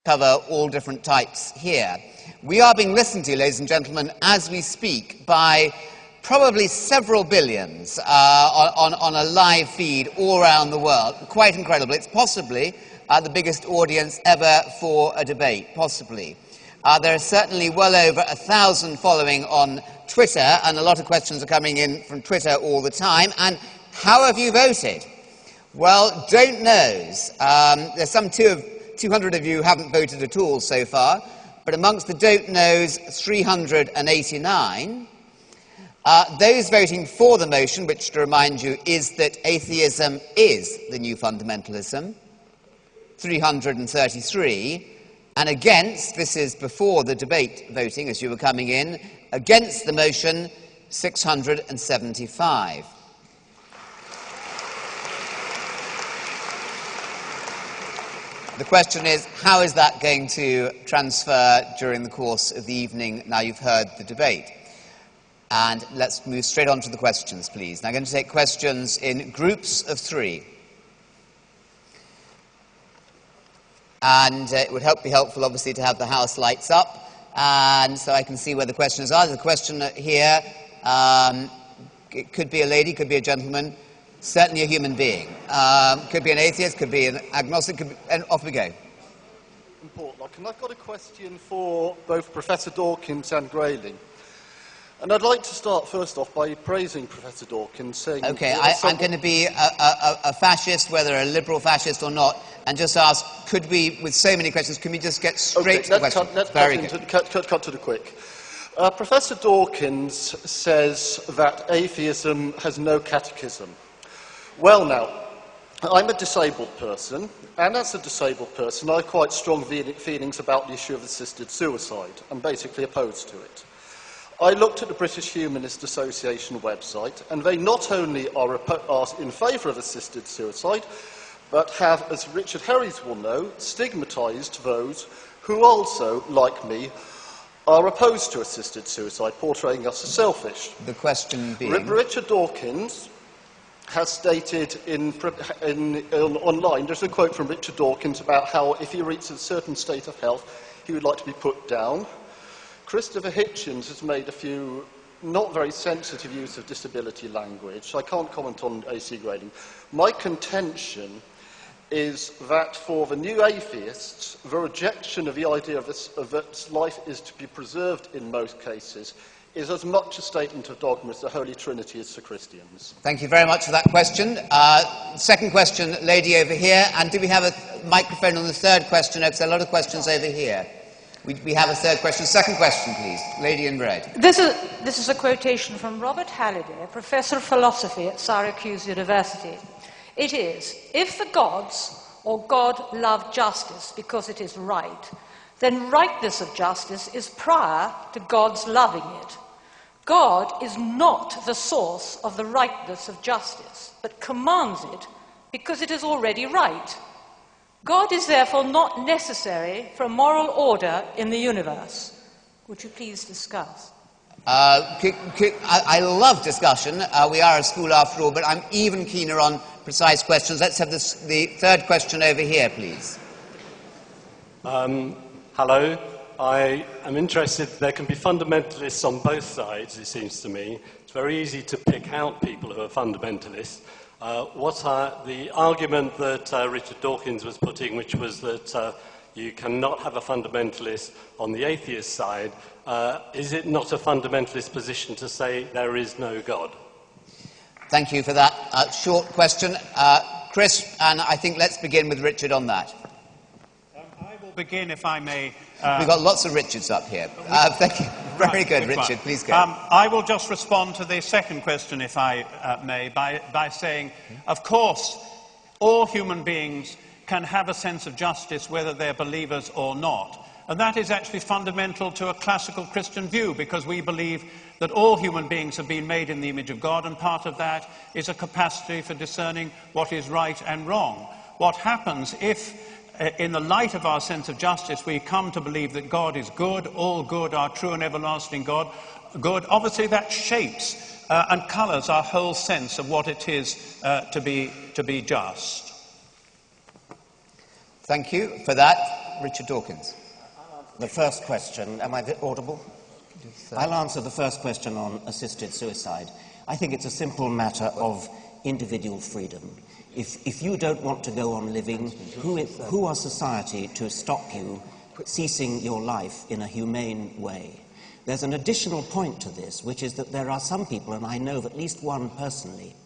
cover all different types here. We are being listened to, ladies and gentlemen, as we speak, by probably several billions on a live feed all around the world. Quite incredible. It's possibly the biggest audience ever for a debate, possibly. There are certainly well over 1,000 following on Twitter, and a lot of questions are coming in from Twitter all the time. And how have you voted? Well, don't knows. There's some 200 of you who haven't voted at all so far, but amongst the don't knows, 389. Those voting for the motion, which, to remind you, is that atheism is the new fundamentalism, 333. And against, this is before the debate voting as you were coming in, against the motion, 675. The question is, how is that going to transfer during the course of the evening now you've heard the debate? And let's move straight on to the questions, please. Now, I'm going to take questions in groups of 3. And it would be helpful, obviously, to have the house lights up, and so I can see where the questions are. There's a question here. It could be a lady, could be a gentleman, certainly a human being. Could be an atheist, could be an agnostic, and off we go. And I've got a question for both Professor Dawkins and Grayling. And I'd like to start, first off, by praising Professor Dawkins, saying... OK, I'm going to be a fascist, whether a liberal fascist or not, and just ask, could we, with so many questions, can we just get straight to the question? Let's cut to the quick. Professor Dawkins says that atheism has no catechism. Well, now, I'm a disabled person, and as a disabled person, I have quite strong feelings about the issue of assisted suicide. I'm basically opposed to it. I looked at the British Humanist Association website, and they not only are in favour of assisted suicide, but have, as Richard Herries will know, stigmatised those who also, like me, are opposed to assisted suicide, portraying us as selfish. The question being... Richard Dawkins has stated online, there's a quote from Richard Dawkins about how if he reaches a certain state of health, he would like to be put down. Christopher Hitchens has made a few not very sensitive use of disability language. I can't comment on AC Grayling. My contention is that for the new atheists, the rejection of the idea that life is to be preserved in most cases is as much a statement of dogma as the Holy Trinity is for Christians. Thank you very much for that question. Second question, lady over here. And do we have a microphone on the third question? Because there are a lot of questions over here. We have a third question. Second question, please. Lady in red. This is a quotation from Robert Halliday, Professor of Philosophy at Syracuse University. It is, if the gods or God love justice because it is right, then rightness of justice is prior to God's loving it. God is not the source of the rightness of justice, but commands it because it is already right. God is therefore not necessary for a moral order in the universe. Would you please discuss? I love discussion. We are a school after all, but I'm even keener on precise questions. Let's have the third question over here, please. Hello. I am interested, there can be fundamentalists on both sides, it seems to me. It's very easy to pick out people who are fundamentalists. The argument that Richard Dawkins was putting, which was that you cannot have a fundamentalist on the atheist side, is it not a fundamentalist position to say there is no God? Thank you for that short question. Chris, and I think let's begin with Richard on that. I will begin, if I may. We've got lots of Richards up here. Thank you. Very good, Richard. Please go. I will just respond to the second question, if I may, by saying, of course, all human beings can have a sense of justice, whether they're believers or not. And that is actually fundamental to a classical Christian view, because we believe that all human beings have been made in the image of God, and part of that is a capacity for discerning what is right and wrong. What happens if, in the light of our sense of justice, we come to believe that God is good, all good, our true and everlasting God, good, obviously that shapes and colours our whole sense of what it is to be just. Thank you for that. Richard Dawkins. The first question, am I audible? I'll answer the first question on assisted suicide. I think it's a simple matter of individual freedom. If you don't want to go on living, who are society to stop you ceasing your life in a humane way? There's an additional point to this, which is that there are some people, and I know of at least one personally,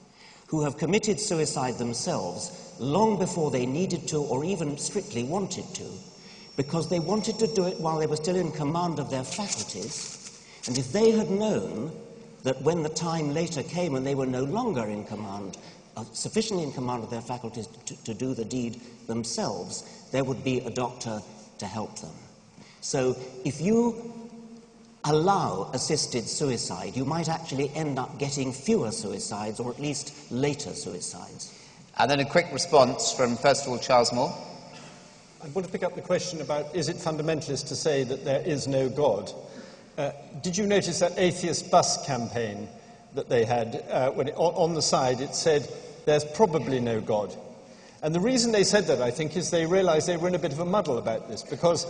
who have committed suicide themselves long before they needed to or even strictly wanted to, because they wanted to do it while they were still in command of their faculties, and if they had known that when the time later came and they were no longer in command, sufficiently in command of their faculties to do the deed themselves, there would be a doctor to help them. So if you allow assisted suicide, you might actually end up getting fewer suicides, or at least later suicides. And then a quick response from, first of all, Charles Moore. I want to pick up the question about, is it fundamentalist to say that there is no God? Did you notice that atheist bus campaign that they had? On the side it said, there's probably no God. And the reason they said that, I think, is they realized they were in a bit of a muddle about this, because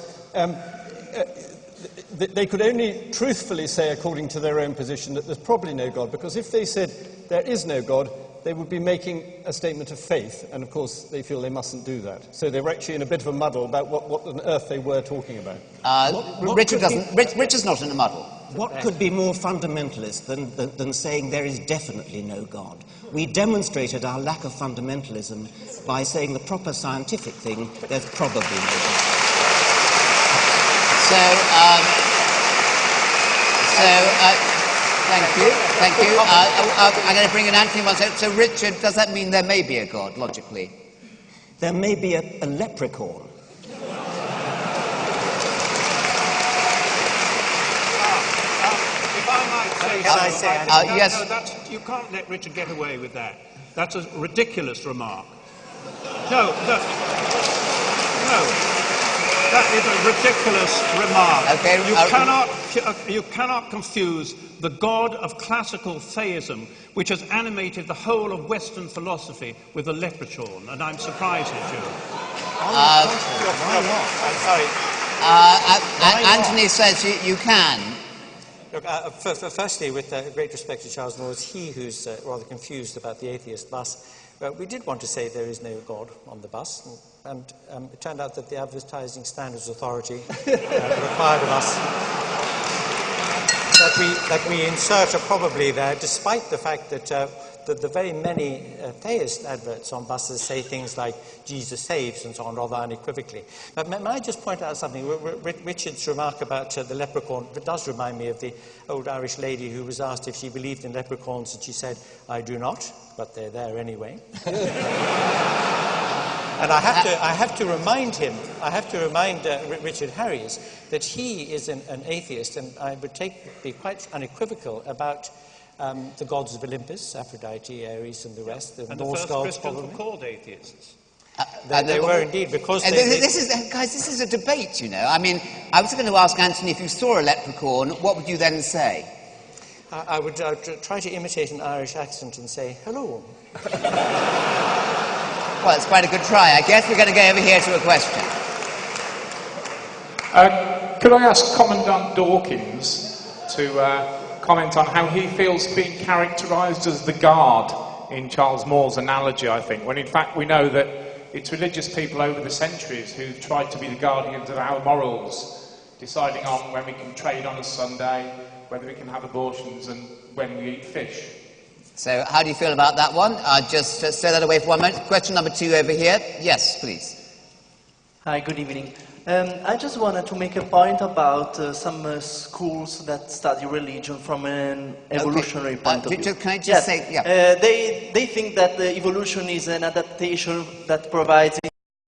they could only truthfully say, according to their own position, that there's probably no God, because if they said there is no God, they would be making a statement of faith, and of course they feel they mustn't do that. So they were actually in a bit of a muddle about what on earth they were talking about. Richard's not in a muddle. What could be more fundamentalist than saying there is definitely no God? We demonstrated our lack of fundamentalism by saying the proper scientific thing, there's probably no God. Thank you. I'm going to bring in Anthony once. So, Richard, does that mean there may be a God, logically? There may be a leprechaun. If I might say yes. You can't let Richard get away with that. That's a ridiculous remark. No. That is a ridiculous remark. Okay, you cannot confuse the God of classical theism, which has animated the whole of Western philosophy, with a leprechaun, and I'm surprised at you. Why not? I'm sorry. Anthony says you can. Look, firstly, with great respect to Charles Moore, it's he who's rather confused about the atheist bus. We did want to say there is no God on the bus, and it turned out that the Advertising Standards Authority required of us that we insert a probably there, despite the fact that the very many theist adverts on buses say things like Jesus saves and so on, rather unequivocally. But may I just point out something? Richard's remark about the leprechaun does remind me of the old Irish lady who was asked if she believed in leprechauns, and she said, I do not, but they're there anyway. And I have to remind Richard Harries that he is an atheist, and I would be quite unequivocal about the gods of Olympus, Aphrodite, Ares, and the rest. The Norse gods, Christians were called atheists. They were indeed, because this is a debate, you know. I mean, I was going to ask Anthony, if you saw a leprechaun, what would you then say? I would try to imitate an Irish accent and say, hello. Well, it's quite a good try. I guess we're going to go over here to a question. Could I ask Commandant Dawkins to comment on how he feels being characterised as the guard in Charles Moore's analogy, I think, when in fact we know that it's religious people over the centuries who've tried to be the guardians of our morals, deciding on when we can trade on a Sunday, whether we can have abortions, and when we eat fish. So how do you feel about that one? Just stay that away for 1 minute. Question number 2 over here. Yes, please. Hi, good evening. I just wanted to make a point about some schools that study religion from an evolutionary point of view. Can I just say, yeah. They think that the evolution is an adaptation that provides